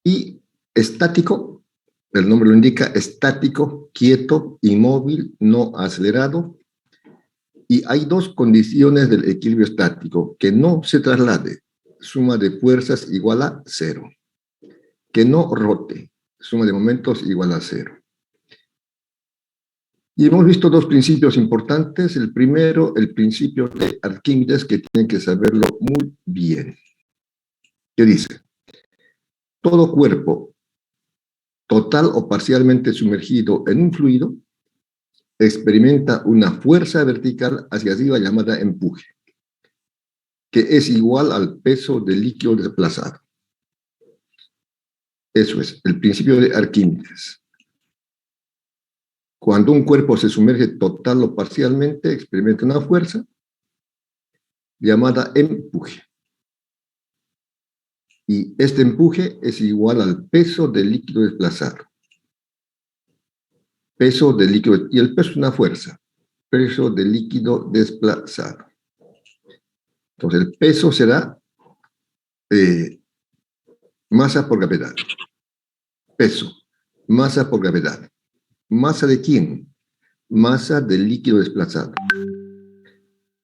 Y estático, el nombre lo indica, estático, quieto, inmóvil, no acelerado. Y hay dos condiciones del equilibrio estático: que no se traslade, suma de fuerzas igual a cero; que no rote, suma de momentos igual a cero. Y hemos visto dos principios importantes. El primero, el principio de Arquímedes, que tienen que saberlo muy bien. ¿Qué dice? Todo cuerpo total o parcialmente sumergido en un fluido experimenta una fuerza vertical hacia arriba llamada empuje, que es igual al peso del líquido desplazado. Eso es el principio de Arquímedes. Cuando un cuerpo se sumerge total o parcialmente, experimenta una fuerza llamada empuje. Y este empuje es igual al peso del líquido desplazado. Peso del líquido, y el peso es una fuerza. Peso del líquido desplazado. Entonces el peso será masa por gravedad. Peso, masa por gravedad. ¿Masa de quién? Masa del líquido desplazado.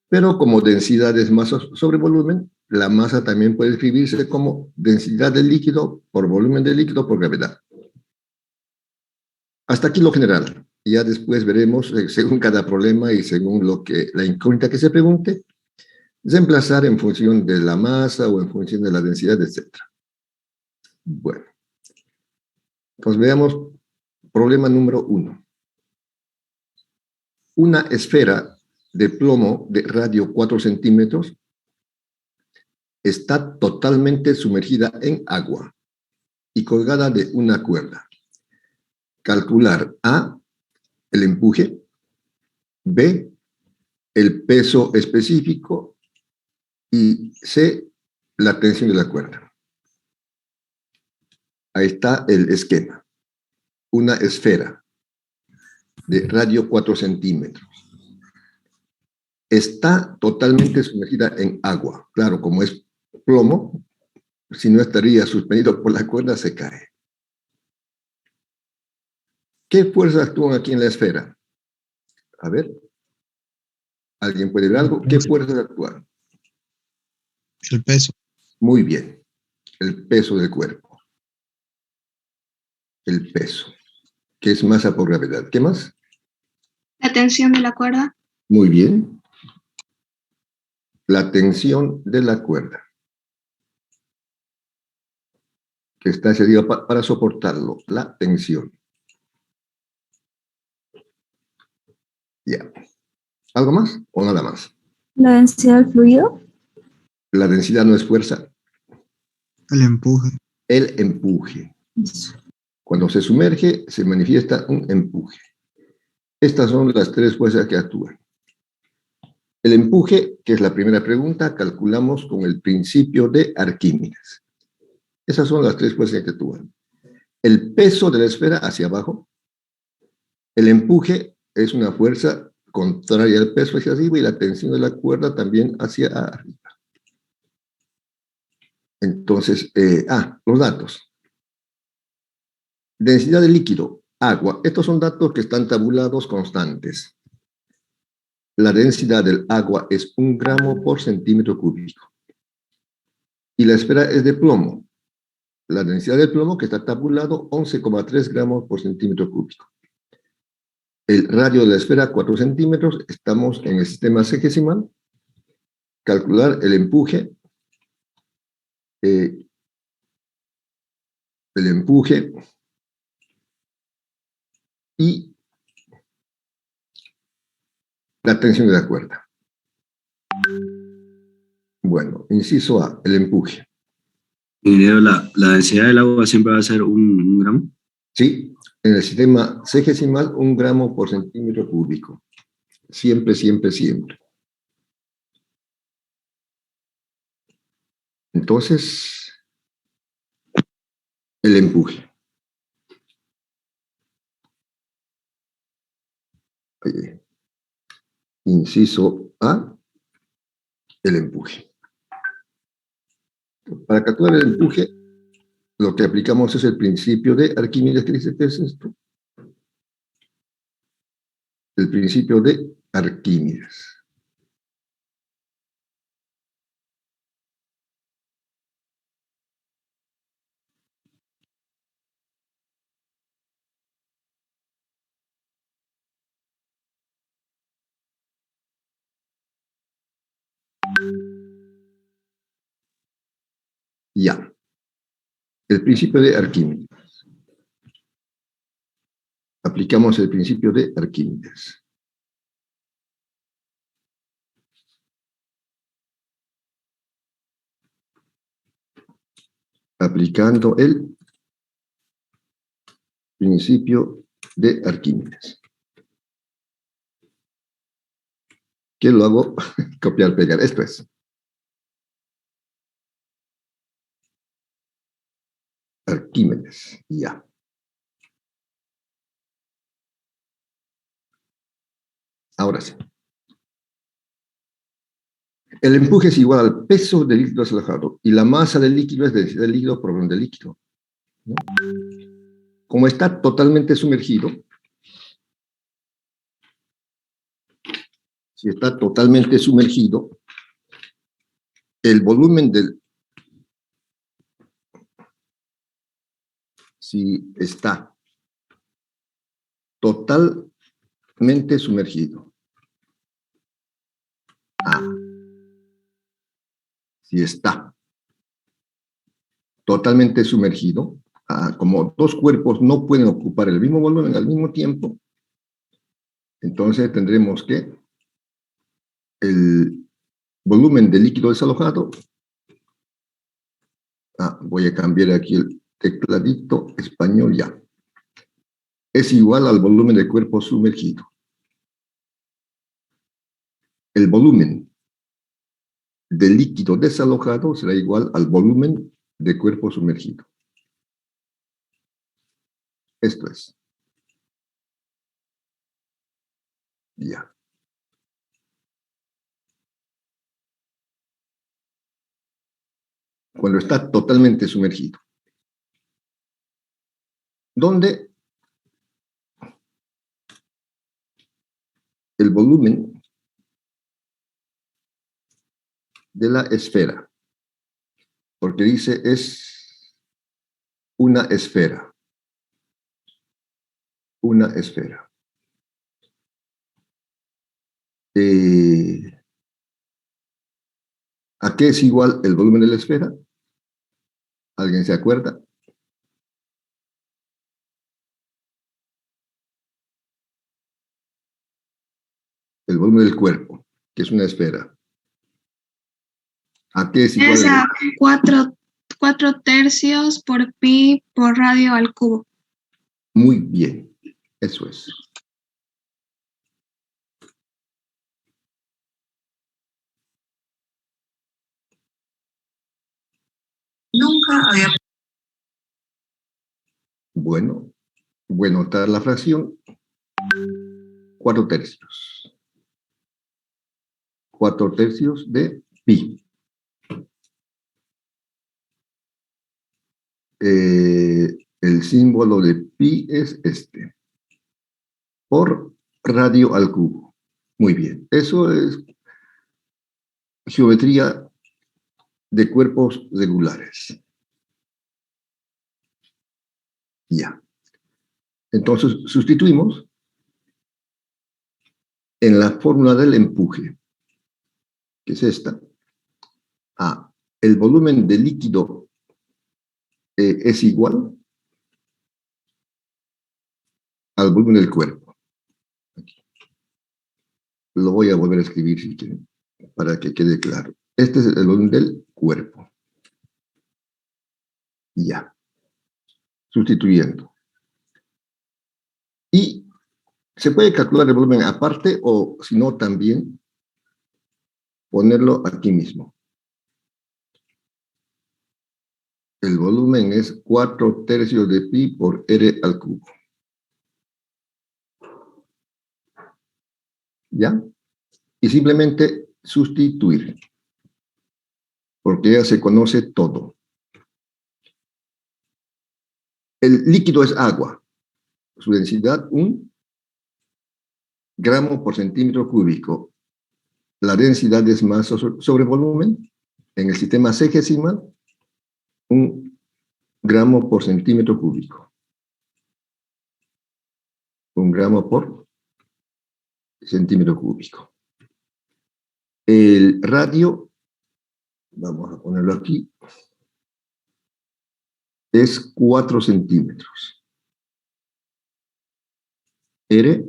Pero como densidad es masa sobre volumen, la masa también puede escribirse como densidad del líquido por volumen del líquido por gravedad. Hasta aquí lo general. Ya después veremos, según cada problema y según la incógnita que se pregunte, reemplazar en función de la masa o en función de la densidad, etc. Bueno, pues veamos problema número 1. Una esfera de plomo de radio 4 centímetros está totalmente sumergida en agua y colgada de una cuerda. Calcular A, el empuje; B, el peso específico; y C, la tensión de la cuerda. Ahí está el esquema. Una esfera de radio 4 centímetros está totalmente sumergida en agua. Claro, como es plomo, si no estaría suspendido por la cuerda, se cae. ¿Qué fuerzas actúan aquí en la esfera? A ver, ¿alguien puede ver algo? ¿Qué fuerzas actúan? El peso. Muy bien, el peso del cuerpo. El peso, que es masa por gravedad. ¿Qué más? La tensión de la cuerda. Muy bien. La tensión de la cuerda, que está hacia arriba para soportarlo. La tensión. Ya. ¿Algo más o nada más? La densidad del fluido. La densidad no es fuerza. El empuje. El empuje. Cuando se sumerge, se manifiesta un empuje. Estas son las tres fuerzas que actúan. El empuje, que es la primera pregunta, calculamos con el principio de Arquímedes. Esas son las tres fuerzas que actúan. El peso de la esfera hacia abajo. El empuje es una fuerza contraria al peso hacia arriba, y la tensión de la cuerda también hacia arriba. Entonces, los datos. Densidad del líquido, agua. Estos son datos que están tabulados constantes. La densidad del agua es 1 gramo por centímetro cúbico. Y la esfera es de plomo. La densidad del plomo, que está tabulado, 11,3 gramos por centímetro cúbico. El radio de la esfera, 4 centímetros. Estamos en el sistema sexagesimal. Calcular el empuje. El empuje y la tensión de la cuerda. Bueno, inciso A, el empuje. Ingeniero, la densidad del agua siempre va a ser un gramo. Sí, en el sistema sexagesimal, 1 gramo por centímetro cúbico. Siempre, siempre, siempre. Entonces, el empuje. Inciso A, el empuje. Para calcular el empuje, lo que aplicamos es el principio de Arquímedes, que dice, ¿qué es esto? El principio de Arquímedes. Ya. El principio de Arquímedes. Aplicamos el principio de Arquímedes. Aplicando el principio de Arquímedes. ¿Qué lo hago? Copiar, pegar. Esto es. Arquímedes. Ya. Ahora sí. El empuje es igual al peso del líquido desalojado y la masa del líquido es densidad del líquido por volumen del líquido, ¿no? Como está totalmente sumergido, si está totalmente sumergido, el volumen del... Si está totalmente sumergido. Si está totalmente sumergido, como dos cuerpos no pueden ocupar el mismo volumen al mismo tiempo, entonces tendremos que el volumen del líquido desalojado, voy a cambiar aquí el tecladito español ya, es igual al volumen del cuerpo sumergido. El volumen del líquido desalojado será igual al volumen de cuerpo sumergido. Esto es. Ya. Cuando está totalmente sumergido. Donde el volumen de la esfera, porque dice es una esfera. Una esfera. ¿A qué es igual el volumen de la esfera? ¿Alguien se acuerda? El volumen del cuerpo, que es una esfera. ¿A qué es igual? Es a 4 tercios por pi por radio al cubo. Muy bien, eso es. Nunca había... Bueno, voy a notar la fracción. 4 tercios. 4 tercios de pi. El símbolo de pi es este. Por radio al cubo. Muy bien. Eso es geometría de cuerpos regulares. Ya. Entonces, sustituimos en la fórmula del empuje, que es esta. El volumen de líquido es igual al volumen del cuerpo. Aquí. Lo voy a volver a escribir si quieren, para que quede claro. Este es el volumen del cuerpo. Ya. Sustituyendo. Y se puede calcular el volumen aparte o, si no, también ponerlo aquí mismo. El volumen es 4 tercios de pi por r al cubo. ¿Ya? Y simplemente sustituir. Porque ya se conoce todo. El líquido es agua. Su densidad, 1 gramo por centímetro cúbico. La densidad es masa sobre volumen. En el sistema sexagesimal, 1 gramo por centímetro cúbico. 1 gramo por centímetro cúbico. El radio, vamos a ponerlo aquí, es 4 centímetros. R,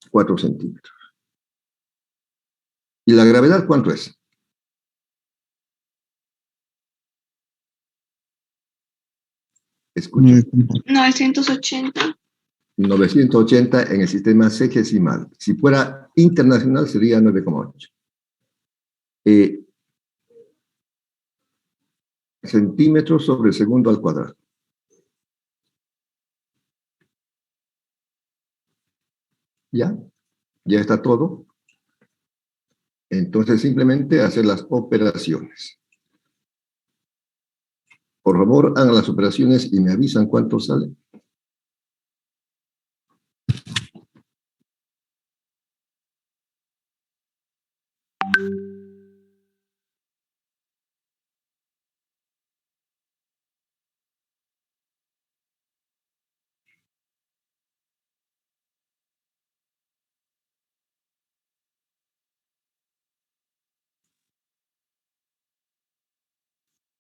4 centímetros. ¿Y la gravedad cuánto es? Escuchen. 980. 980 en el sistema sexagesimal. Si fuera internacional sería 9,8. Centímetros sobre segundo al cuadrado. ¿Ya? ¿Ya está todo? Entonces simplemente hacer las operaciones. Por favor, hagan las operaciones y me avisan cuánto sale.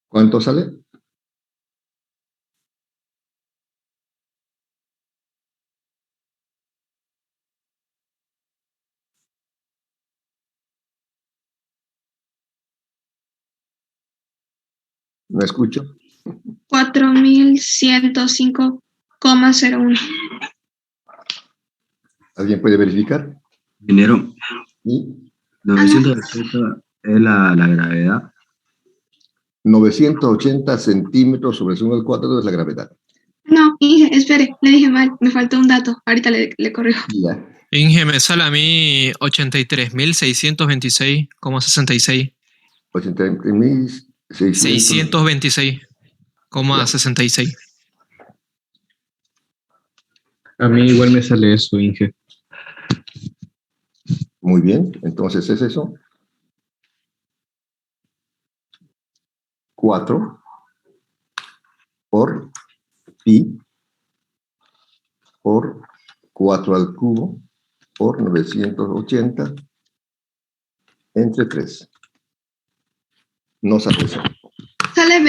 ¿Cuánto sale? ¿Me escucho? 4105,01. ¿Alguien puede verificar? Ingeniero, ¿Y? 980 es la gravedad. 980 centímetros sobre segundo al cuadrado es la gravedad. No, Inge, espere, le dije mal, me faltó un dato. Ahorita le corrijo. Ya. Inge, me sale a mí 83.626,66. 83.600. 626,66. A mí igual me sale eso, Inge. Muy bien, entonces es eso. 4 por pi por 4 al cubo por 980 entre 3. No sale eso. Sale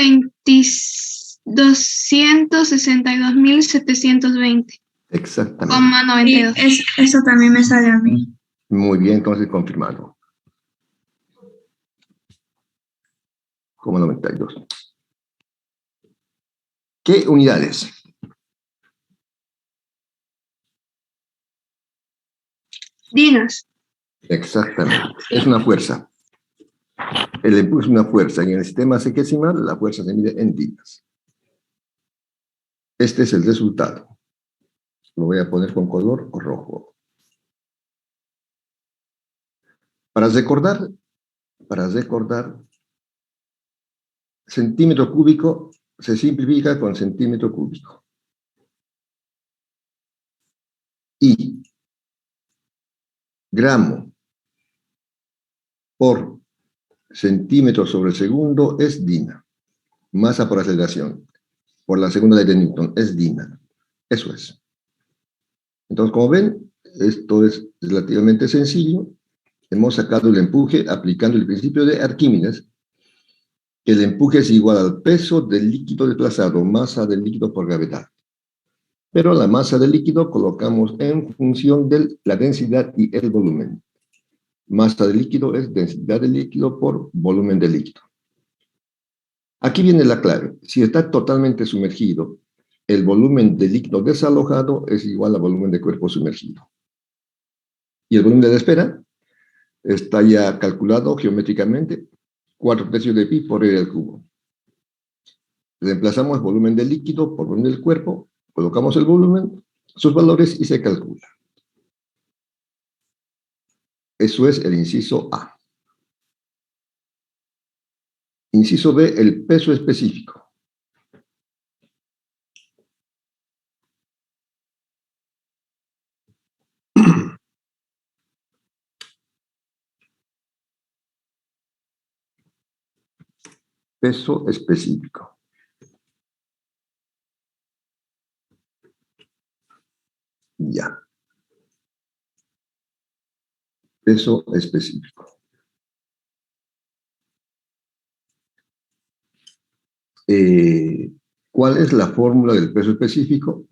262.720,92. Exactamente. Sí, eso también me sale a mí. Muy bien, entonces confirmado. Como 92. ¿Qué unidades? Dinas. Exactamente. Es una fuerza. El empuje es una fuerza. Y en el sistema sexagesimal, la fuerza se mide en dinas. Este es el resultado. Lo voy a poner con color rojo. Para recordar, centímetro cúbico se simplifica con centímetro cúbico. Y gramo por centímetro sobre segundo es dina. Masa por aceleración. Por la segunda ley de Newton es dina. Eso es. Entonces, como ven, esto es relativamente sencillo. Hemos sacado el empuje aplicando el principio de Arquímedes. El empuje es igual al peso del líquido desplazado, masa del líquido por gravedad. Pero la masa del líquido colocamos en función de la densidad y el volumen. Masa del líquido es densidad del líquido por volumen del líquido. Aquí viene la clave. Si está totalmente sumergido, el volumen del líquido desalojado es igual al volumen de cuerpo sumergido. Y el volumen de espera está ya calculado geométricamente, 4/3 de pi por r al cubo. Reemplazamos volumen del líquido por volumen del cuerpo, colocamos el volumen, sus valores y se calcula. Eso es el inciso A. Inciso B, el peso específico. peso específico. Ya. Peso específico. ¿Cuál es la fórmula del peso específico?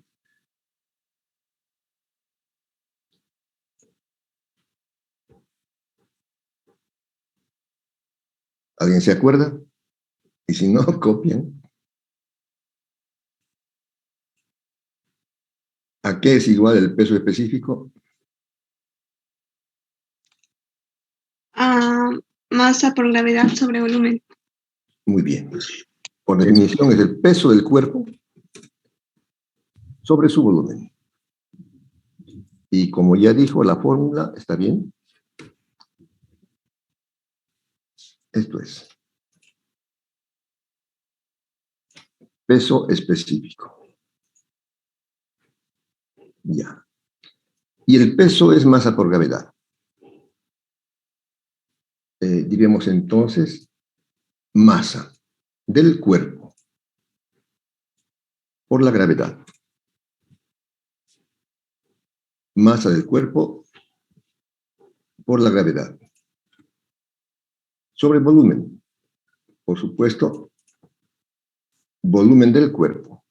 ¿Alguien se acuerda? Y si no, copian. ¿A qué es igual el peso específico? Masa por gravedad sobre volumen. Muy bien. Por definición es el peso del cuerpo sobre su volumen. Y como ya dijo la fórmula, ¿está bien? Esto es peso específico. Ya. Y el peso es masa por gravedad. Diríamos entonces masa del cuerpo por la gravedad. Masa del cuerpo por la gravedad. Sobre volumen. Por supuesto, volumen del cuerpo.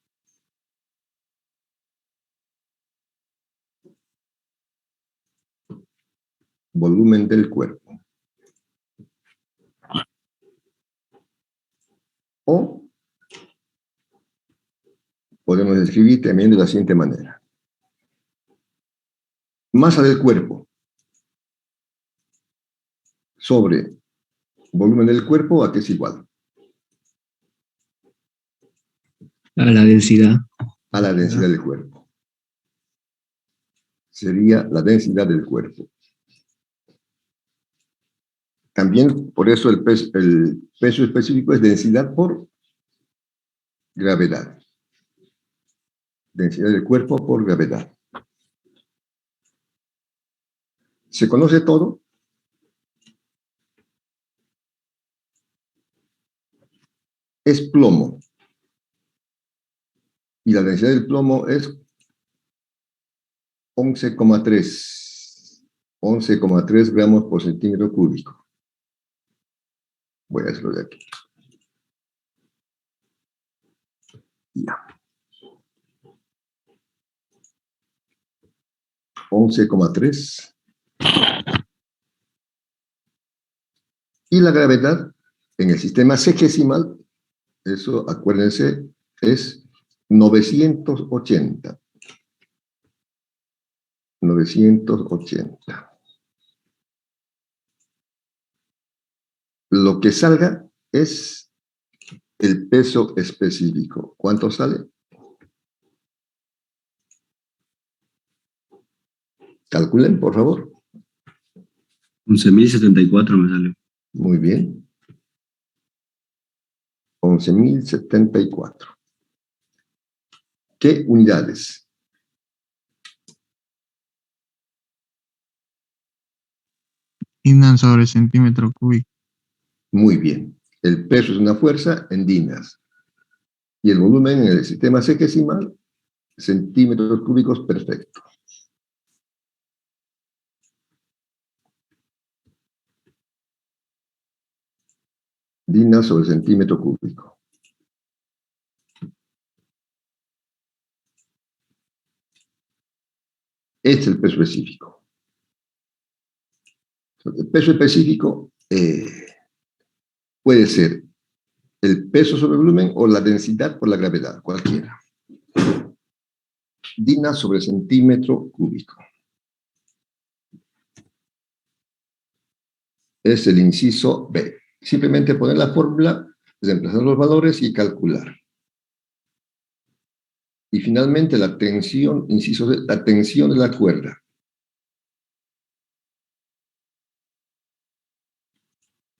Volumen del cuerpo. O podemos escribir también de la siguiente manera. Masa del cuerpo sobre volumen del cuerpo, ¿a qué es igual? A la densidad. A la densidad del cuerpo. Sería la densidad del cuerpo. También, por eso el peso específico es densidad por gravedad. Densidad del cuerpo por gravedad. ¿Se conoce todo? Es plomo. Y la densidad del plomo es 11,3. 11,3 gramos por centímetro cúbico. Voy a hacerlo de aquí. Ya. 11,3. Y la gravedad en el sistema sexagesimal, eso acuérdense, es 980. 980. Lo que salga es el peso específico. ¿Cuánto sale? Calculen, por favor. 11.074 me salió. Muy bien. 11.074. ¿Qué unidades? Dinan sobre centímetro cúbico. Muy bien. El peso es una fuerza en dinas. Y el volumen en el sistema sexagesimal, centímetros cúbicos perfecto. Dinas sobre centímetro cúbico. Este es el peso específico. El peso específico puede ser el peso sobre el volumen o la densidad por la gravedad, cualquiera. Dinas sobre centímetro cúbico. Es el inciso B. Simplemente poner la fórmula, reemplazar los valores y calcular. Y finalmente la tensión, inciso C, la tensión de la cuerda.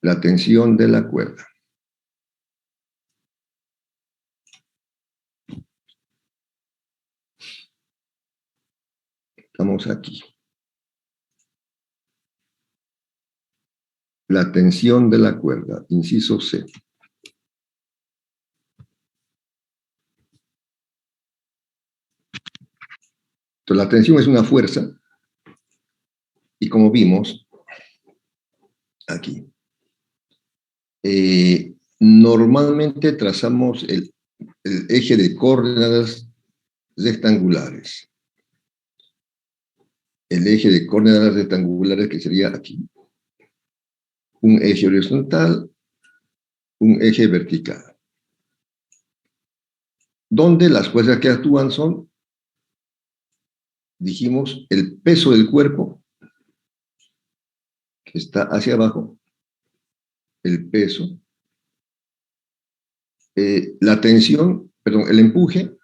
La tensión de la cuerda. Estamos aquí. La tensión de la cuerda, inciso C. Entonces, la tensión es una fuerza, y como vimos aquí, normalmente trazamos el eje de coordenadas rectangulares. El eje de coordenadas rectangulares que sería aquí. Un eje horizontal, un eje vertical. Donde las fuerzas que actúan son, dijimos, el peso del cuerpo, que está hacia abajo, el peso, la tensión, perdón, el empuje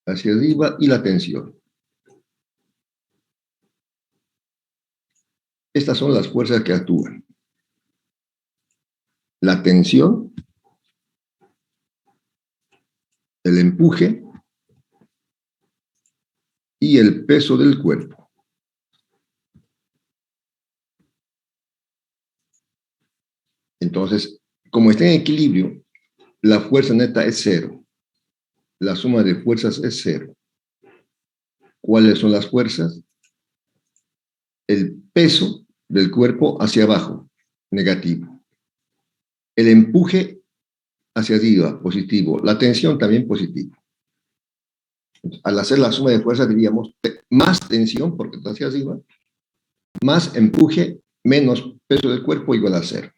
hacia arriba y la tensión. Estas son las fuerzas que actúan. La tensión, el empuje y el peso del cuerpo. Entonces, como está en equilibrio, la fuerza neta es cero. La suma de fuerzas es cero. ¿Cuáles son las fuerzas? El peso del cuerpo hacia abajo, negativo. El empuje hacia arriba, positivo. La tensión también positivo. Al hacer la suma de fuerzas diríamos más tensión, porque está hacia arriba, más empuje, menos peso del cuerpo igual a cero.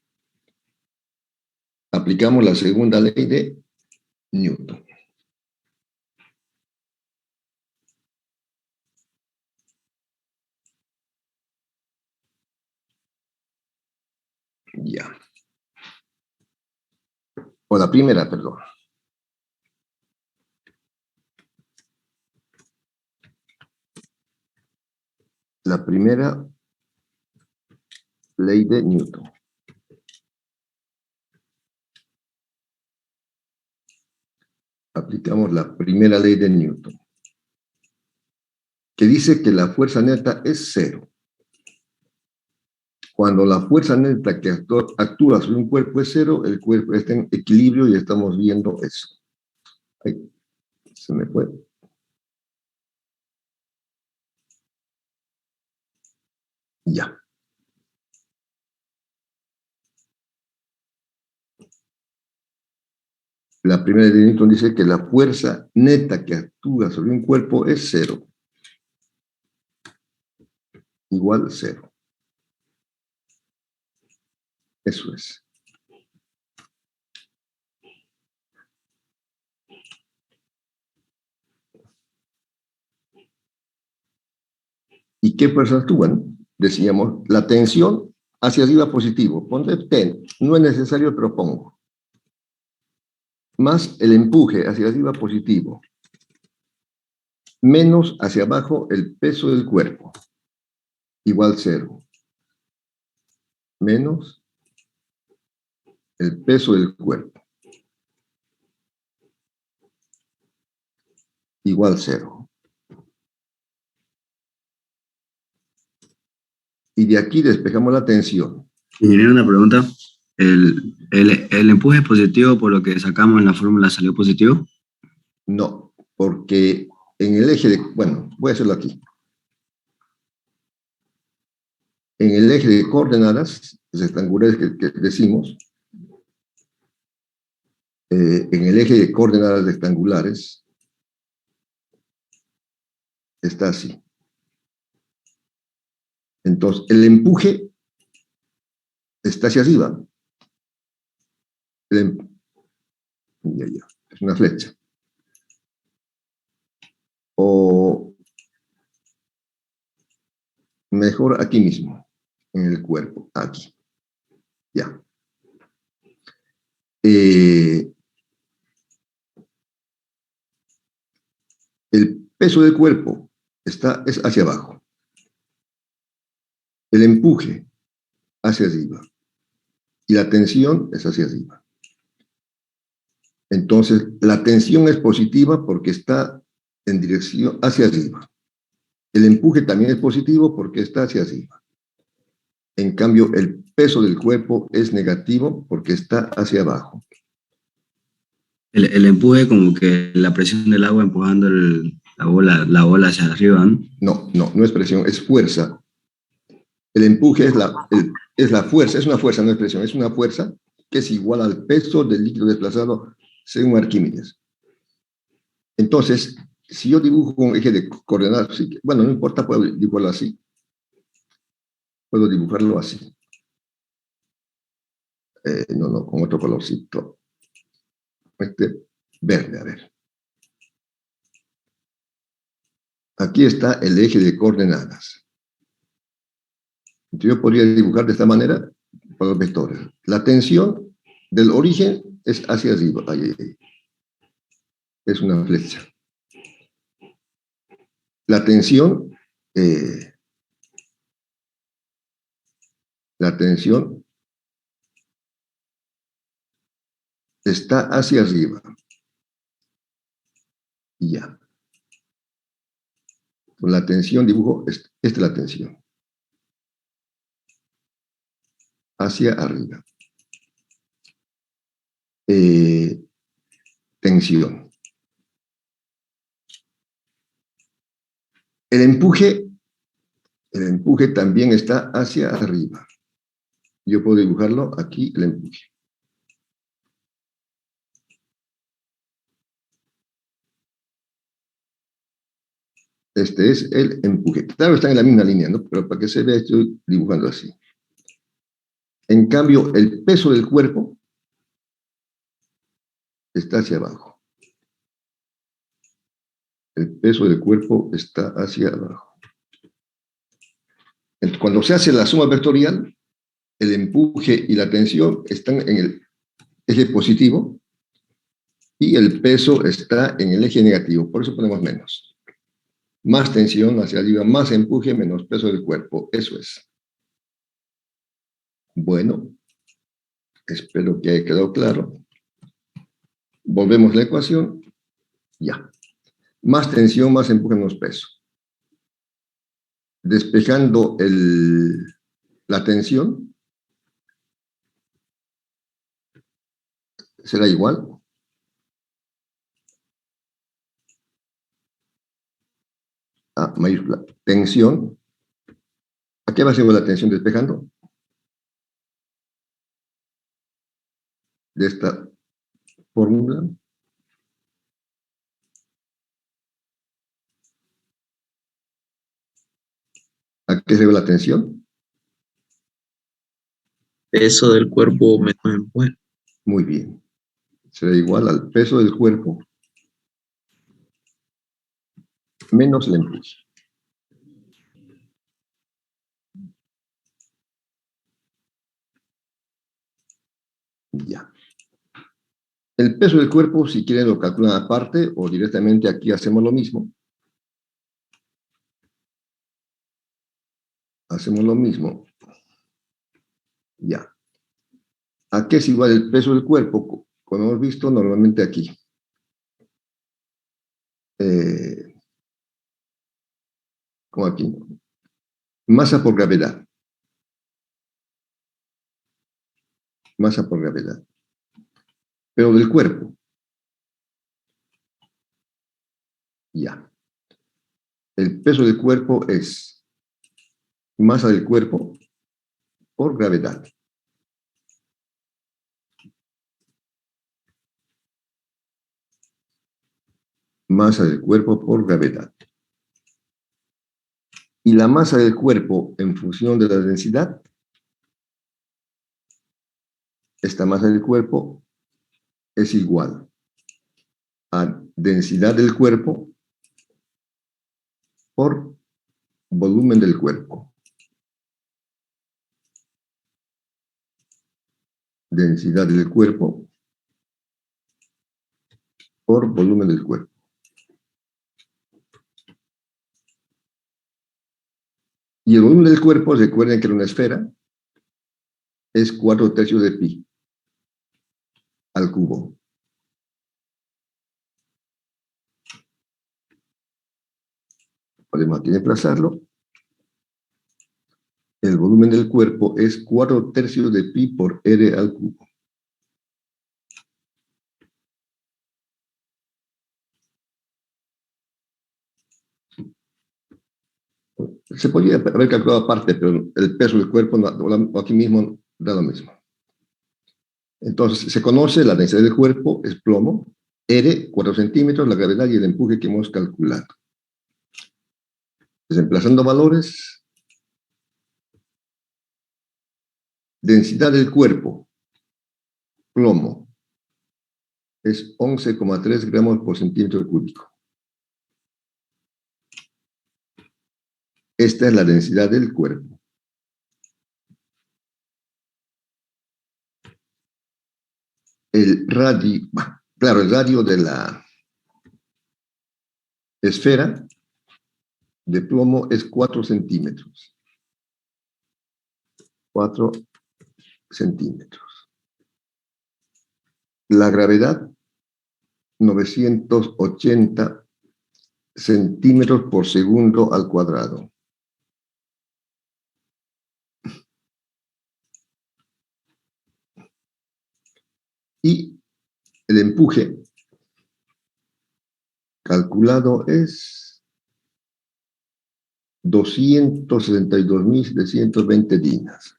Aplicamos la segunda ley de Newton. Ya. O la primera, perdón. La primera ley de Newton. Aplicamos la primera ley de Newton, que dice que la fuerza neta es cero. Cuando la fuerza neta que actúa sobre un cuerpo es cero, el cuerpo está en equilibrio y estamos viendo eso. Ahí, se me fue. Ya. La primera ley de Newton dice que la fuerza neta que actúa sobre un cuerpo es cero. Igual cero. Eso es. ¿Y qué fuerzas actúan? Decíamos, la tensión hacia arriba positivo. Ponte ten, no es necesario, pero pongo. Más el empuje hacia arriba positivo. Menos hacia abajo el peso del cuerpo. Igual cero. Menos el peso del cuerpo. Igual cero. Y de aquí despejamos la tensión. Ingeniero, una pregunta. ¿El empuje es positivo por lo que sacamos en la fórmula salió positivo? No, porque en el eje de... Bueno, voy a hacerlo aquí. En el eje de coordenadas rectangulares que decimos, en el eje de coordenadas rectangulares, está así. Entonces, el empuje está hacia arriba. Ya, es una flecha. O mejor aquí mismo, en el cuerpo, aquí. Ya. El peso del cuerpo es hacia abajo. El empuje hacia arriba. Y la tensión es hacia arriba. Entonces, la tensión es positiva porque está en dirección hacia arriba. El empuje también es positivo porque está hacia arriba. En cambio, el peso del cuerpo es negativo porque está hacia abajo. El empuje como que la presión del agua empujando La bola hacia arriba, ¿no? No es presión, es fuerza. El empuje es la fuerza, es una fuerza, no es presión, es una fuerza que es igual al peso del líquido desplazado según Arquímedes. Entonces, si yo dibujo un eje de coordenadas, bueno, no importa, puedo dibujarlo así. Puedo dibujarlo así. Con otro colorcito. Este verde, a ver. Aquí está el eje de coordenadas. Entonces yo podría dibujar de esta manera para los vectores. La tensión del origen es hacia arriba. Ahí. Es una flecha. La tensión está hacia arriba. Y ya. Con la tensión dibujo, esta es la tensión. Hacia arriba. Tensión. El empuje también está hacia arriba. Yo puedo dibujarlo aquí, el empuje. Este es el empuje. Claro, están en la misma línea, ¿no? Pero para que se vea, estoy dibujando así. En cambio, el peso del cuerpo está hacia abajo. El peso del cuerpo está hacia abajo. Cuando se hace la suma vectorial, el empuje y la tensión están en el eje positivo y el peso está en el eje negativo. Por eso ponemos menos. Más tensión hacia arriba, más empuje, menos peso del cuerpo. Eso es. Bueno, espero que haya quedado claro. Volvemos a la ecuación. Ya. Más tensión, más empuje, menos peso. Despejando la tensión, será igual. A mayúscula. Tensión. ¿A qué va a ser la tensión despejando? De esta fórmula. ¿A qué se ve la tensión? Peso del cuerpo menos empuje. Muy bien. Será igual al peso del cuerpo menos el empuje. Ya. El peso del cuerpo, si quieren, lo calculan aparte o directamente aquí hacemos lo mismo. Hacemos lo mismo. Ya. ¿A qué es igual el peso del cuerpo? Como hemos visto normalmente aquí. Como aquí. Masa por gravedad. Masa por gravedad. Pero del cuerpo. Ya. El peso del cuerpo es masa del cuerpo por gravedad. Masa del cuerpo por gravedad. Y la masa del cuerpo en función de la densidad, esta masa del cuerpo es igual a densidad del cuerpo por volumen del cuerpo. Densidad del cuerpo por volumen del cuerpo. Y el volumen del cuerpo, recuerden que era una esfera, es 4/3 de pi al cubo. Podemos aquí desplazarlo. El volumen del cuerpo es 4/3 de pi por r al cubo. Se podría haber calculado aparte, pero el peso del cuerpo aquí mismo da lo mismo. Entonces, se conoce la densidad del cuerpo, es plomo, R, 4 centímetros, la gravedad y el empuje que hemos calculado. Reemplazando valores, densidad del cuerpo, plomo, es 11,3 gramos por centímetro cúbico. Esta es la densidad del cuerpo. El radio, claro, el radio de la esfera de plomo es 4 centímetros. 4 centímetros. La gravedad, 980 centímetros por segundo al cuadrado. Y el empuje calculado es 262.720 dinas.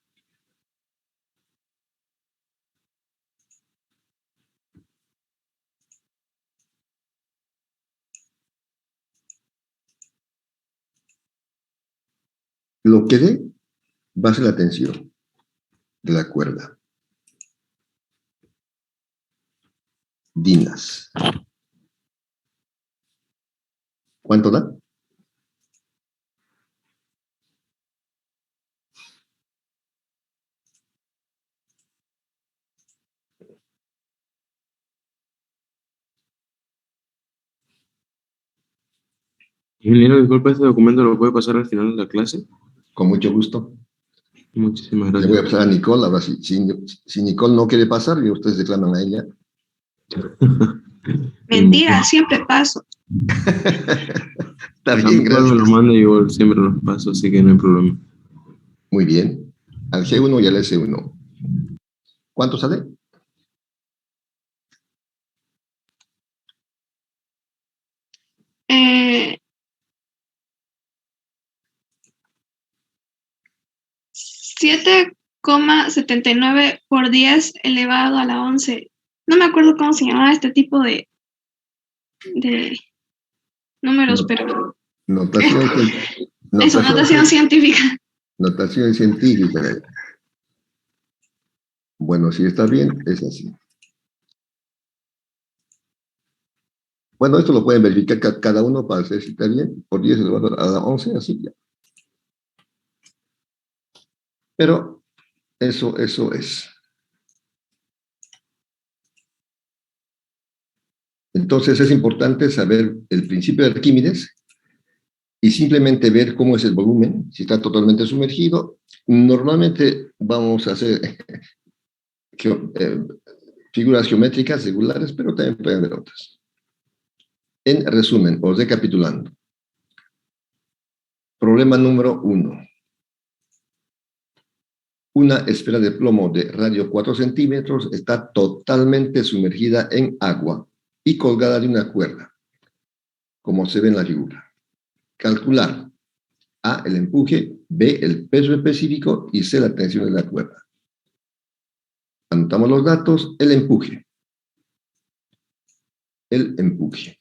Lo que dé va a ser la tensión de la cuerda. Dinas. ¿Cuánto da? Ingeniero, disculpe, ¿este documento lo puede pasar al final de la clase? Con mucho gusto. Muchísimas Le voy a gracias. pasar a Nicole. Ahora, si Nicole no quiere pasar, y ustedes declaman a ella. Mentira, siempre paso. Está A bien, mí cuando me lo gracias. manda yo siempre los paso, así que no hay problema. Muy bien. Al G1 y al S1. ¿Cuánto sale? Eh, 7,79 por 10 elevado a la 11. No me acuerdo cómo se llamaba este tipo de números, pero Notación, eso, notación científica. notación científica. Bueno, si está bien, es así. Bueno, esto lo pueden verificar cada uno para ver si está bien. Por 10 elevado a la 11, así ya. Pero eso es. Entonces es importante saber el principio de Arquímedes y simplemente ver cómo es el volumen, si está totalmente sumergido. Normalmente vamos a hacer figuras geométricas regulares, pero también pueden haber otras. En resumen, o recapitulando. Problema número 1. Una esfera de plomo de radio 4 centímetros está totalmente sumergida en agua y colgada de una cuerda, como se ve en la figura. Calcular A, el empuje, B, el peso específico y C, la tensión de la cuerda. Anotamos los datos. El empuje. El empuje.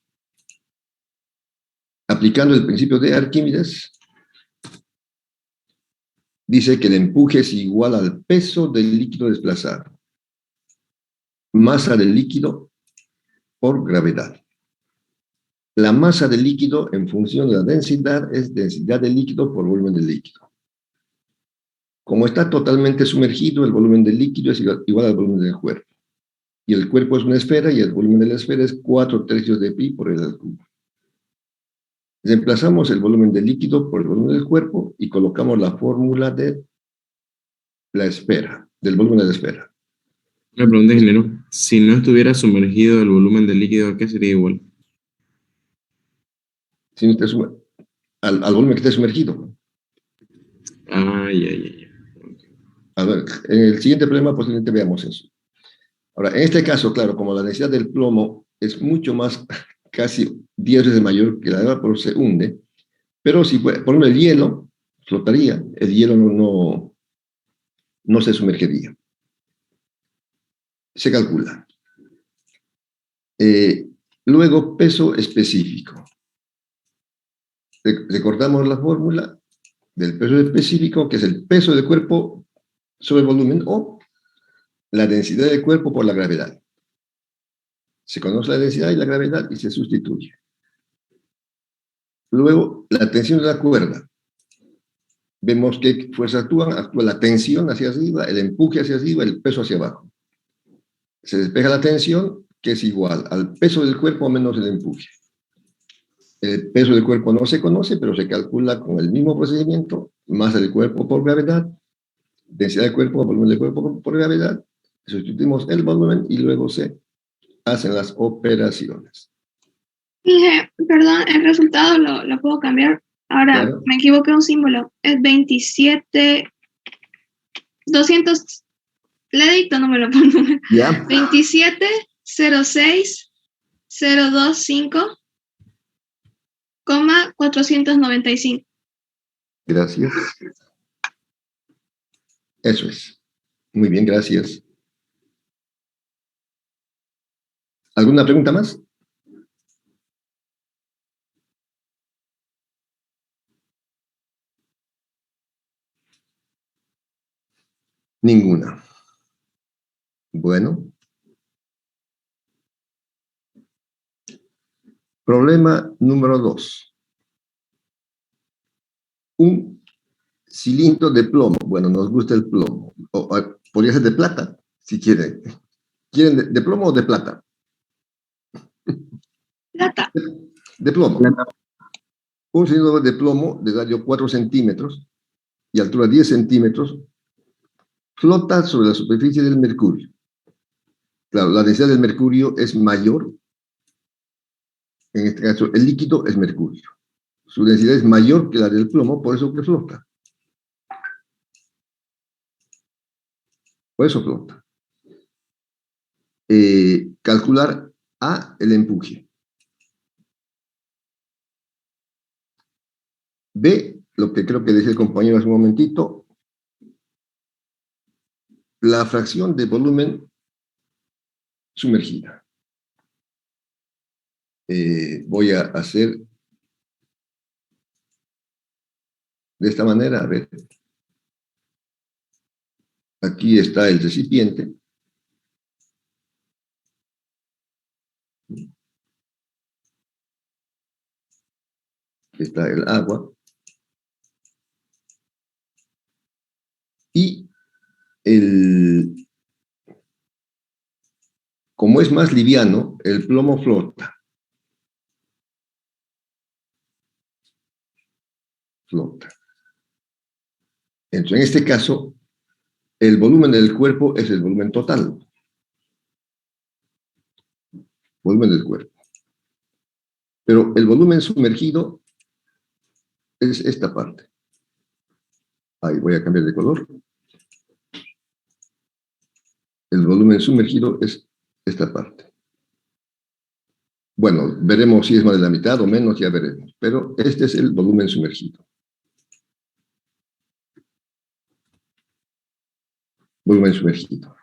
Aplicando el principio de Arquímedes, dice que el empuje es igual al peso del líquido desplazado. Masa del líquido por gravedad. La masa del líquido en función de la densidad es densidad del líquido por volumen del líquido. Como está totalmente sumergido, el volumen del líquido es igual al volumen del cuerpo. Y el cuerpo es una esfera y el volumen de la esfera es 4/3 de pi por el al cubo. Reemplazamos el volumen del líquido por el volumen del cuerpo y colocamos la fórmula de la esfera, del volumen de la esfera. Una pregunta, ingeniero. Si no estuviera sumergido el volumen del líquido, ¿a qué sería igual? Si no al volumen que esté sumergido. Ya. A ver, en el siguiente problema posiblemente veamos eso. Ahora, en este caso, claro, como la densidad del plomo es mucho más, casi 10 veces mayor que la de agua, por se hunde, pero si, por ejemplo, el hielo flotaría, el hielo no se sumergiría. Se calcula. Luego, peso específico. Recordamos la fórmula del peso específico, que es el peso del cuerpo sobre el volumen o la densidad del cuerpo por la gravedad. Se conoce la densidad y la gravedad y se sustituye. Luego, la tensión de la cuerda. Vemos qué fuerzas actúan. Actúa la tensión hacia arriba, el empuje hacia arriba, el peso hacia abajo. Se despeja la tensión, que es igual al peso del cuerpo menos el empuje. El peso del cuerpo no se conoce, pero se calcula con el mismo procedimiento, masa del cuerpo por gravedad, densidad del cuerpo, volumen del cuerpo por gravedad, sustituimos el volumen y luego se hacen las operaciones. Dije, perdón, el resultado lo puedo cambiar. Ahora, Claro. me equivoqué un símbolo. Es 27, 200, le dicto, no me lo pongo. ¿Ya? 27, 06, 025, 495. Gracias. Eso es. Muy bien, gracias. ¿Alguna pregunta más? Ninguna. Bueno. Problema número 2. Un cilindro de plomo. Bueno, nos gusta el plomo. Podría ser de plata, si quieren. ¿Quieren de plomo o de plata? Plata. De plomo. Un cilindro de plomo de radio 4 centímetros y altura 10 centímetros flota sobre la superficie del mercurio. Claro, la densidad del mercurio es mayor. En este caso, el líquido es mercurio. Su densidad es mayor que la del plomo, por eso que flota. Por eso flota. Calcular A, el empuje. B, lo que creo que decía el compañero hace un momentito, la fracción de volumen sumergida. Voy a hacer de esta manera, a ver. Aquí está el recipiente. Aquí está el agua. Y como es más liviano, el plomo flota. Flota. Entonces, en este caso, el volumen del cuerpo es el volumen total. Volumen del cuerpo. Pero el volumen sumergido es esta parte. Ahí voy a cambiar de color. El volumen sumergido es esta parte. Bueno, veremos si es más de la mitad o menos, ya veremos. Pero este es el volumen sumergido. Volumen sumergido.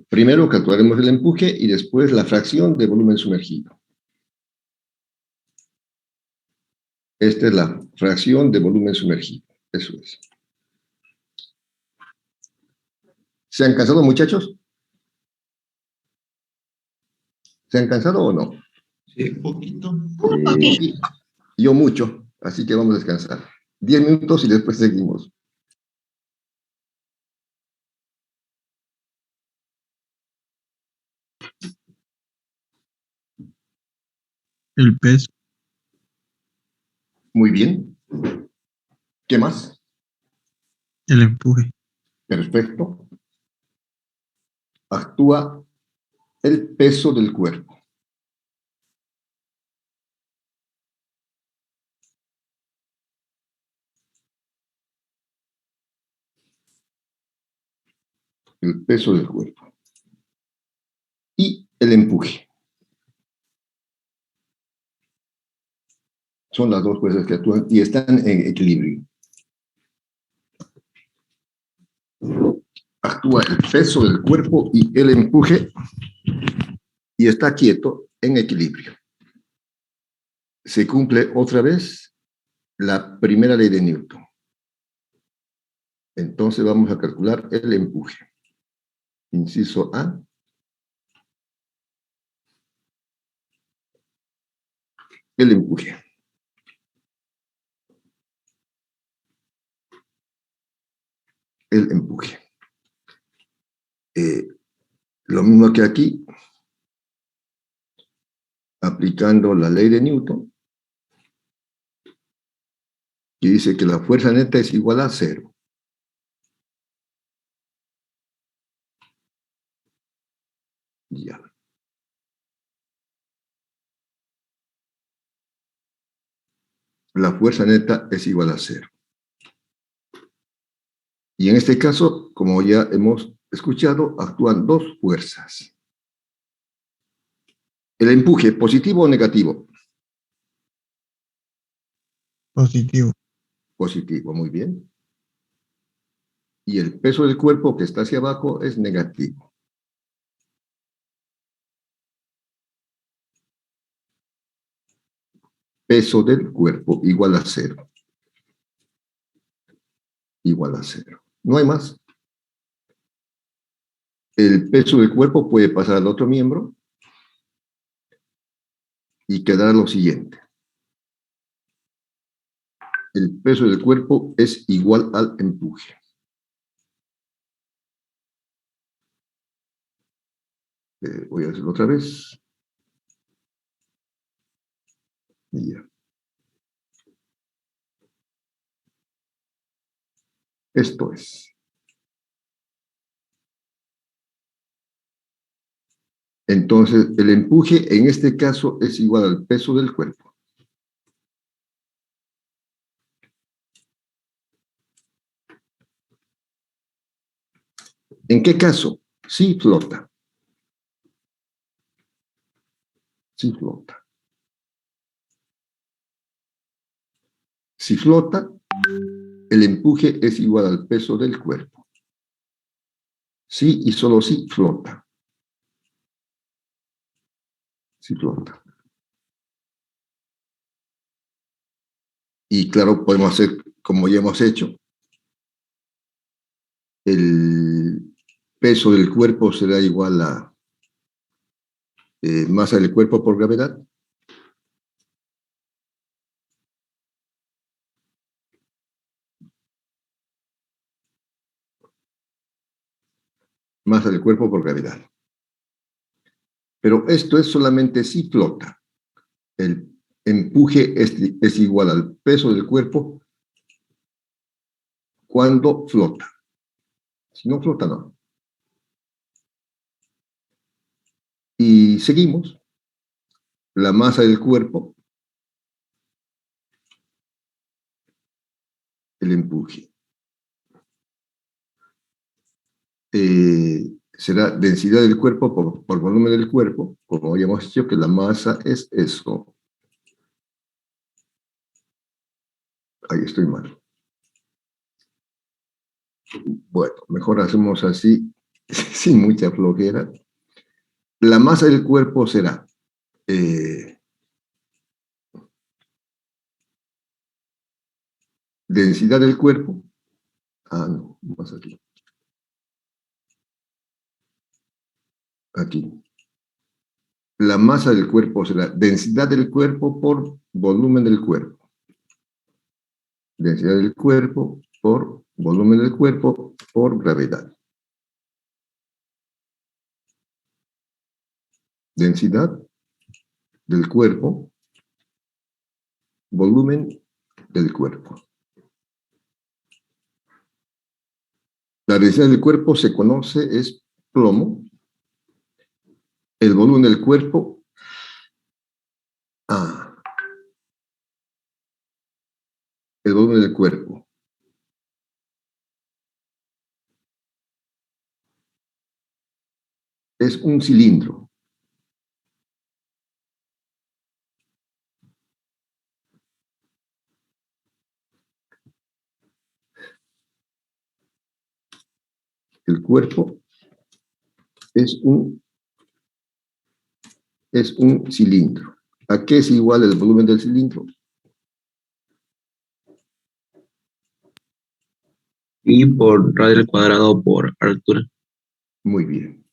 Primero calcularemos el empuje y después la fracción de volumen sumergido. Esta es la fracción de volumen sumergido. Eso es. ¿Se han cansado, muchachos? ¿Se han cansado o no? Sí, poquito. Yo mucho, así que vamos a descansar. 10 minutos y después seguimos. El peso. Muy bien. ¿Qué más? El empuje. Perfecto. Actúa el peso del cuerpo. El peso del cuerpo. Y el empuje. Son las dos fuerzas que actúan y están en equilibrio. actúa el peso del cuerpo y el empuje y está quieto en equilibrio. Se cumple otra vez la primera ley de Newton. Entonces vamos a calcular el empuje. Inciso A. El empuje. El empuje. Lo mismo que aquí, aplicando la ley de Newton, que dice que la fuerza neta es igual a 0. Ya. La fuerza neta es igual a 0. Y en este caso, como ya hemos escuchado, actúan dos fuerzas. El empuje, ¿positivo o negativo? Positivo. Positivo, muy bien. Y el peso del cuerpo que está hacia abajo es negativo. Peso del cuerpo igual a 0. Igual a 0. No hay más. El peso del cuerpo puede pasar al otro miembro y quedará lo siguiente. El peso del cuerpo es igual al empuje. Voy a hacerlo otra vez. Y ya. Esto es. Entonces, el empuje en este caso es igual al peso del cuerpo. ¿En qué caso? Sí flota. Sí flota. Si flota, el empuje es igual al peso del cuerpo. Sí y solo si flota. Sí flota. Y claro, podemos hacer como ya hemos hecho. El peso del cuerpo será igual a masa del cuerpo por gravedad. Masa del cuerpo por gravedad. Pero esto es solamente si flota. El empuje es igual al peso del cuerpo cuando flota. Si no flota, no. Y seguimos. La masa del cuerpo, el empuje. Será densidad del cuerpo por volumen del cuerpo, como ya hemos dicho que la masa es eso. Ahí estoy mal. Bueno, mejor hacemos así, sin mucha flojera. La masa del cuerpo será densidad del cuerpo. Ah, no, más aquí. Aquí. La masa del cuerpo será densidad del cuerpo por volumen del cuerpo. Densidad del cuerpo por volumen del cuerpo por gravedad. Densidad del cuerpo, volumen del cuerpo. La densidad del cuerpo se conoce, es plomo. El volumen del cuerpo, el volumen del cuerpo. Es un cilindro. cuerpo es un cilindro. ¿A qué es igual el volumen del cilindro? Pi por radio al cuadrado por altura. Muy bien.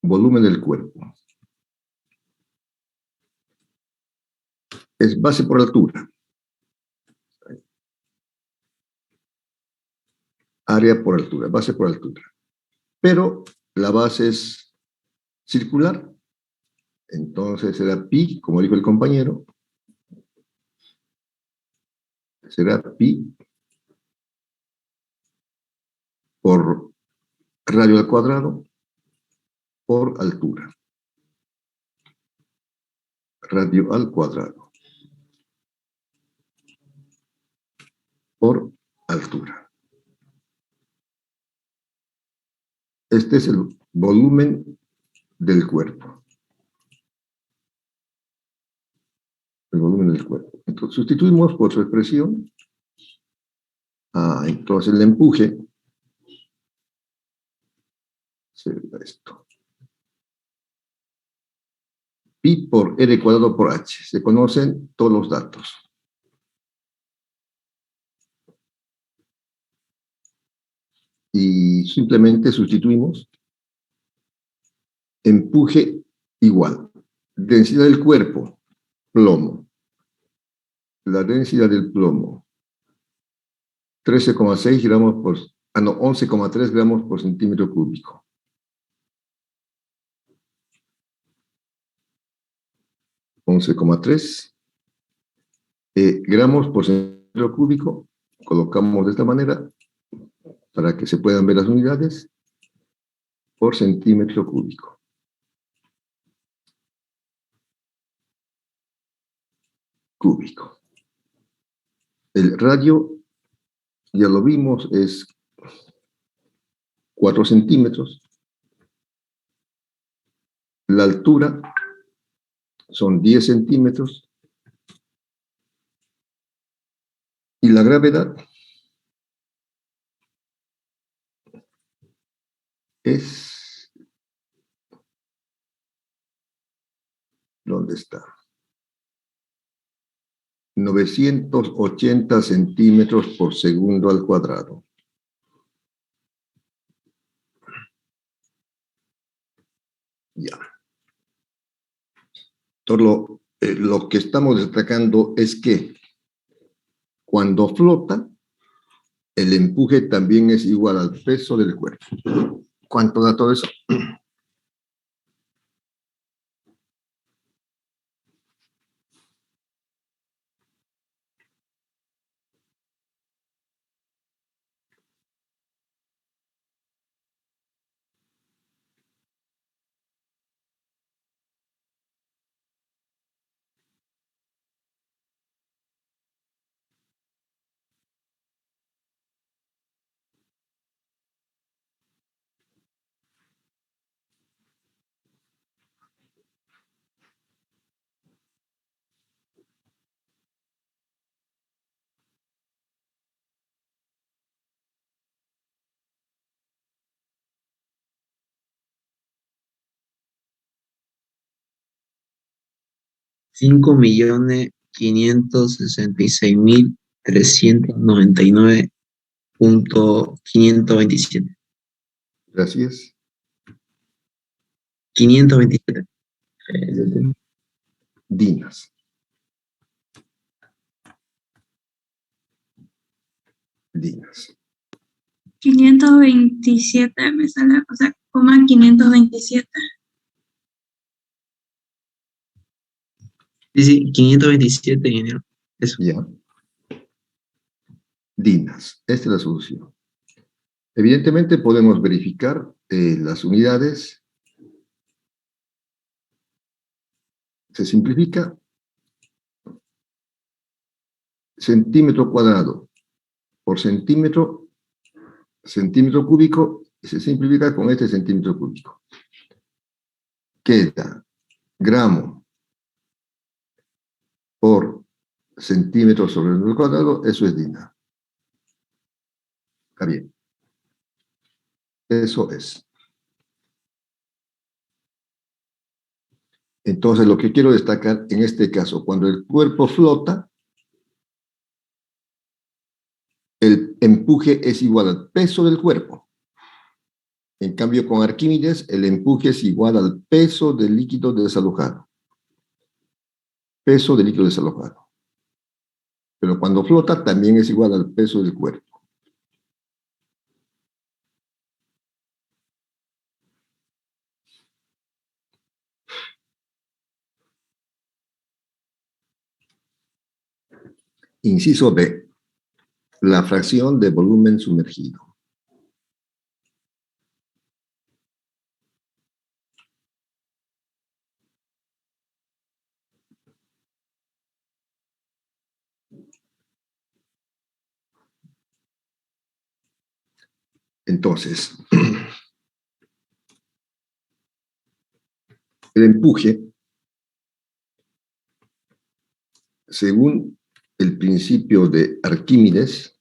Volumen del cuerpo. Es base por altura. Área por altura, base por altura. Pero la base es circular. Entonces será pi, como dijo el compañero, será pi por radio al cuadrado por altura. Radio al cuadrado por altura. Este es el volumen del cuerpo. El volumen del cuerpo. Entonces sustituimos por su expresión. Entonces el empuje será esto. Pi por R cuadrado por H. Se conocen todos los datos. Y simplemente sustituimos empuje igual. Densidad del cuerpo, plomo. La densidad del plomo, 13,6 gramos por... 11,3 gramos por centímetro cúbico. 11,3 gramos por centímetro cúbico. Colocamos de esta manera para que se puedan ver las unidades por centímetro cúbico. Cúbico. El radio, ya lo vimos, es 4 centímetros. La altura son 10 centímetros. Y la gravedad es... ¿Dónde está? 980 centímetros por segundo al cuadrado. Ya. Todo lo que estamos destacando es que cuando flota, el empuje también es igual al peso del cuerpo. ¿Cuánto da todo eso? Cinco millones 566.399.527. Gracias. 527. Dinas. Dinas. 527 me sale, o sea, 527. Sí, 527, ingeniero. Eso. Ya. Dinas. Esta es la solución. Evidentemente podemos verificar las unidades. Se simplifica. Centímetro cuadrado por centímetro cúbico, se simplifica con este centímetro cúbico. Queda gramo por centímetros sobre el cuadrado, eso es DINA. Está bien. Eso es. Entonces, lo que quiero destacar en este caso, cuando el cuerpo flota, el empuje es igual al peso del cuerpo. En cambio, con Arquímedes, el empuje es igual al peso del líquido desalojado. Peso del líquido desalojado. Pero cuando flota, también es igual al peso del cuerpo. Inciso B. La fracción de volumen sumergido. Entonces, el empuje, según el principio de Arquímedes,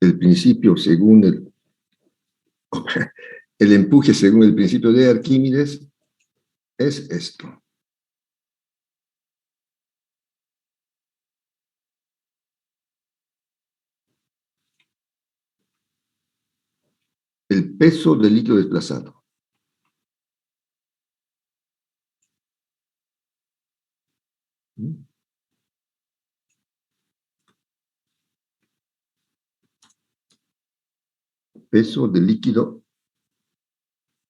el principio según el empuje según el principio de Arquímedes es esto. El peso del líquido desplazado. Peso del líquido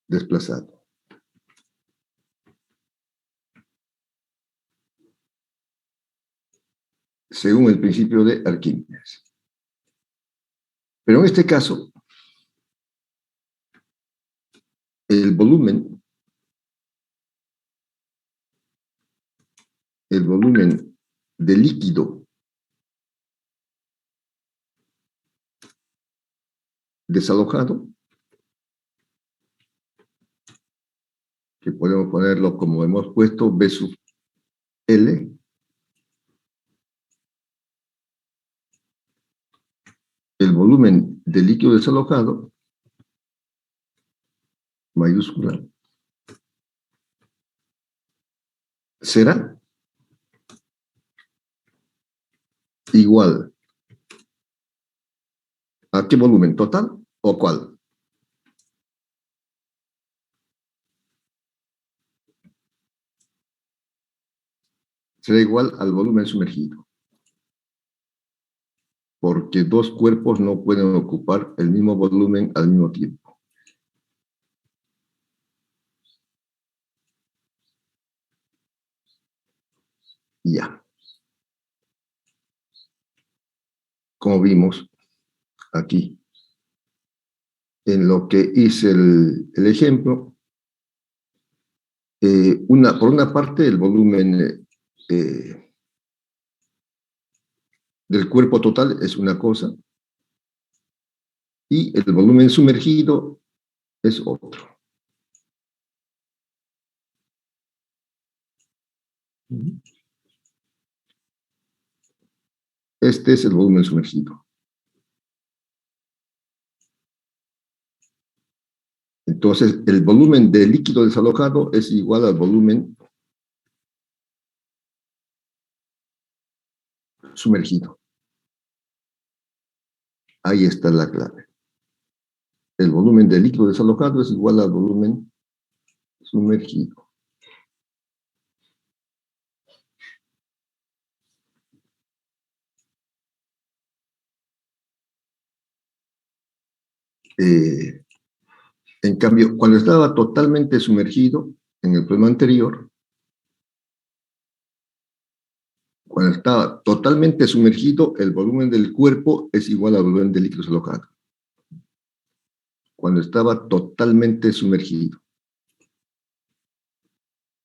desplazado. Según el principio de Arquímedes. Pero en este caso, el volumen de líquido desalojado, que podemos ponerlo como hemos puesto, B sub L, el volumen de líquido desalojado, mayúscula, será igual ¿a qué volumen? ¿Total o cuál? Será igual al volumen sumergido. Porque dos cuerpos no pueden ocupar el mismo volumen al mismo tiempo. Ya. Como vimos aquí, en lo que hice el ejemplo, por una parte el volumen del cuerpo total es una cosa y el volumen sumergido es otro. Este es el volumen sumergido. Entonces, el volumen de líquido desalojado es igual al volumen sumergido. Ahí está la clave. El volumen de líquido desalojado es igual al volumen sumergido. En cambio, cuando estaba totalmente sumergido, en el problema anterior, cuando estaba totalmente sumergido, el volumen del cuerpo es igual al volumen del líquido desalojado. Cuando estaba totalmente sumergido.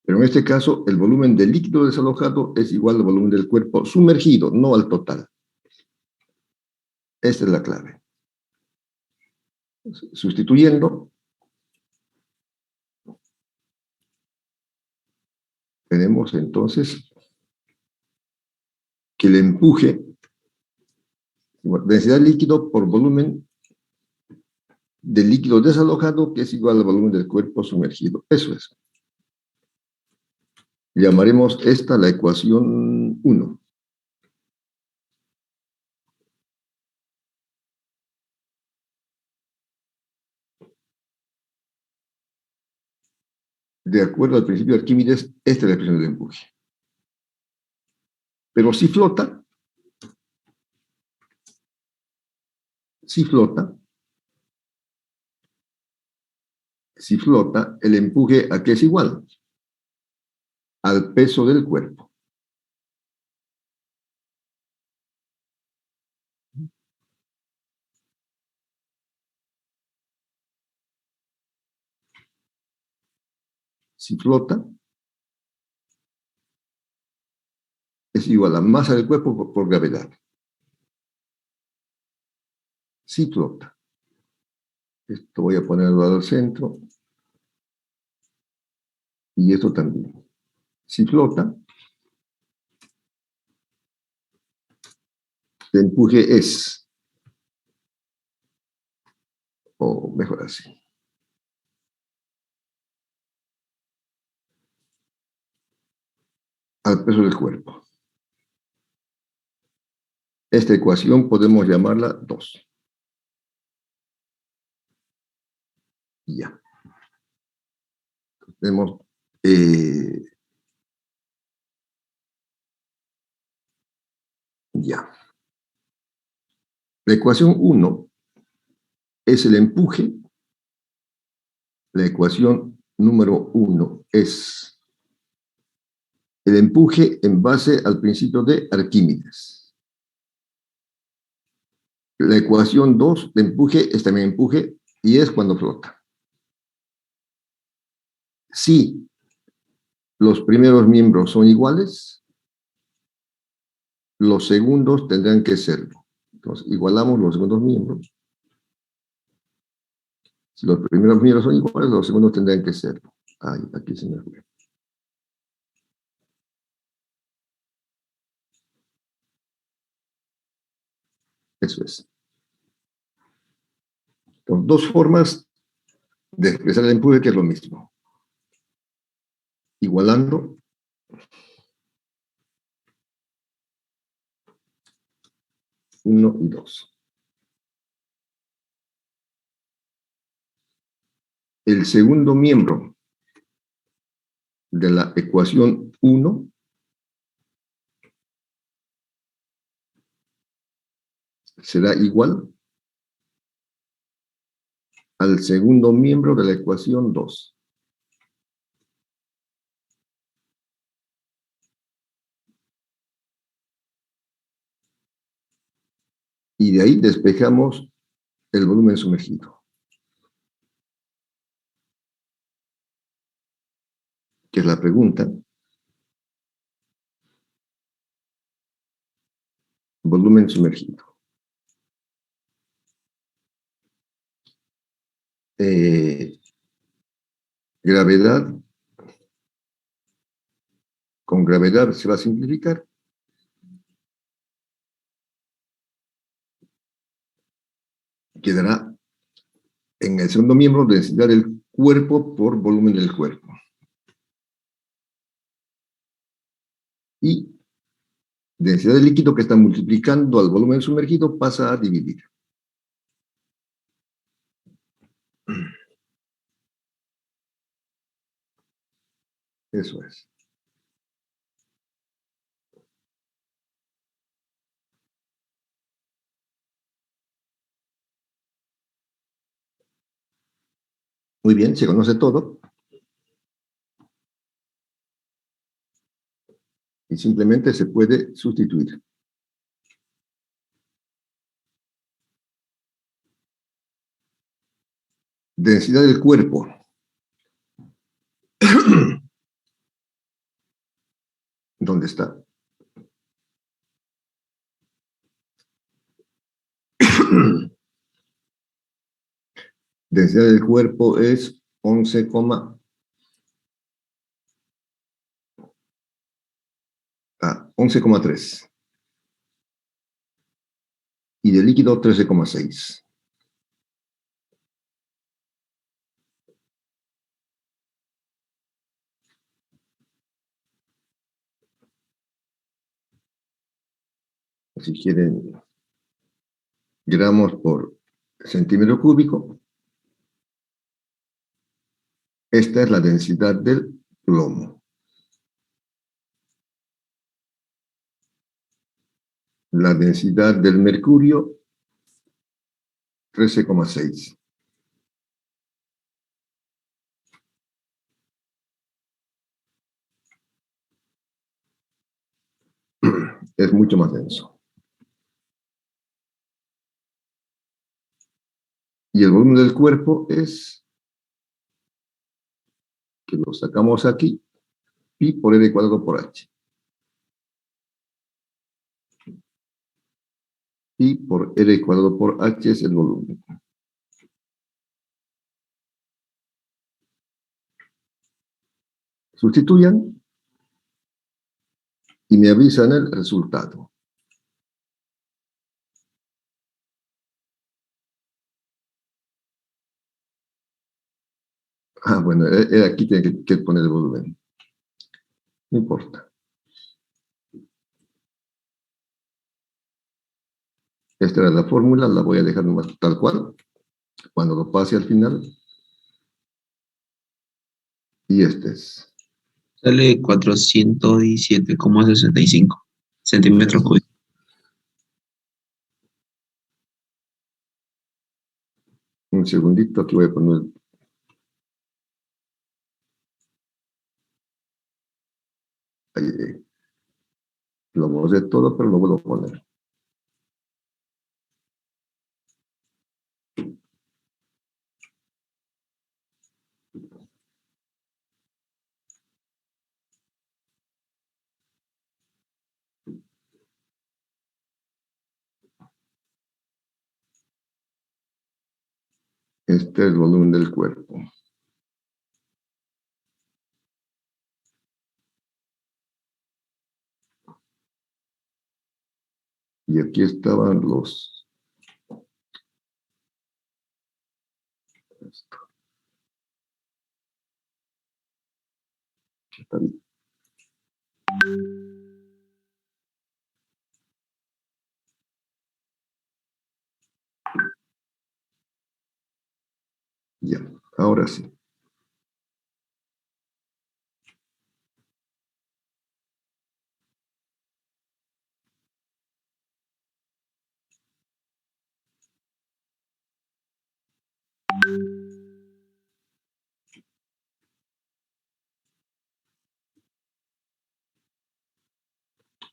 Pero en este caso, el volumen del líquido desalojado es igual al volumen del cuerpo sumergido, no al total. Esta es la clave. Sustituyendo, tenemos entonces que el empuje, densidad líquido por volumen del líquido desalojado, que es igual al volumen del cuerpo sumergido. Eso es. Llamaremos esta la ecuación 1. De acuerdo al principio de Arquímedes, esta es la expresión del empuje. Pero si flota, el empuje, ¿a qué es igual? Al peso del cuerpo. Si flota, es igual a masa del cuerpo por gravedad. Si flota. Esto voy a ponerlo al centro. Y esto también. Si flota, el empuje es, o mejor así, al peso del cuerpo. Esta ecuación podemos llamarla 2. Ya. Tenemos ya. La ecuación 1 es el empuje. La ecuación número 1 es el empuje en base al principio de Arquímedes. La ecuación 2 de empuje es también empuje y es cuando flota. Si los primeros miembros son iguales, los segundos tendrán que serlo. Entonces, igualamos los segundos miembros. Si los primeros miembros son iguales, los segundos tendrán que serlo. Ay, aquí se me fue. Eso es. Entonces, 2 formas de expresar el empuje que es lo mismo. Igualando uno y 2. El segundo miembro de la ecuación 1 será igual al segundo miembro de la ecuación 2. Y de ahí despejamos el volumen sumergido, que es la pregunta. Volumen sumergido. Gravedad. Con gravedad se va a simplificar. Quedará en el segundo miembro densidad del cuerpo por volumen del cuerpo. Y densidad del líquido que está multiplicando al volumen sumergido pasa a dividir. Eso es. Muy bien, se conoce todo. Y simplemente se puede sustituir. Densidad del cuerpo. ¿Dónde está? Densidad del cuerpo es 11,4 11,3. Y de líquido, 13,6. Si quieren gramos por centímetro cúbico, esta es la densidad del plomo. La densidad del mercurio, 13,6. Es mucho más denso. Y el volumen del cuerpo es, que lo sacamos aquí, pi por L cuadrado por H. Pi por L cuadrado por H es el volumen. Sustituyan y me avisan el resultado. Bueno, aquí tiene que poner el volumen. No importa. Esta era la fórmula, la voy a dejar nomás tal cual, cuando lo pase al final. Y este es. Sale 417,65 centímetros cúbicos. Un segundito, aquí voy a poner. Ahí, lo borré todo, pero lo vuelvo a poner. Este es el volumen del cuerpo. Y aquí estaban los... Está bien. Ya, ahora sí.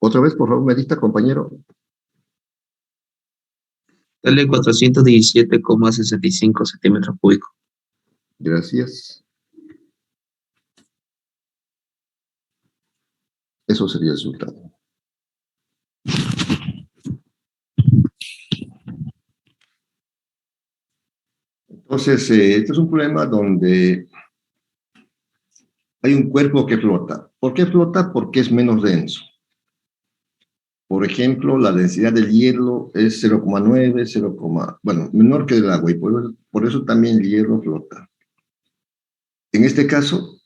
Otra vez, por favor, me dicta, compañero. Sale 417,65 centímetros cúbicos. Gracias. Eso sería el resultado. Entonces, este es un problema donde hay un cuerpo que flota. ¿Por qué flota? Porque es menos denso. Por ejemplo, la densidad del hielo es 0,9, 0, bueno, menor que el agua, y por eso también el hielo flota. En este caso,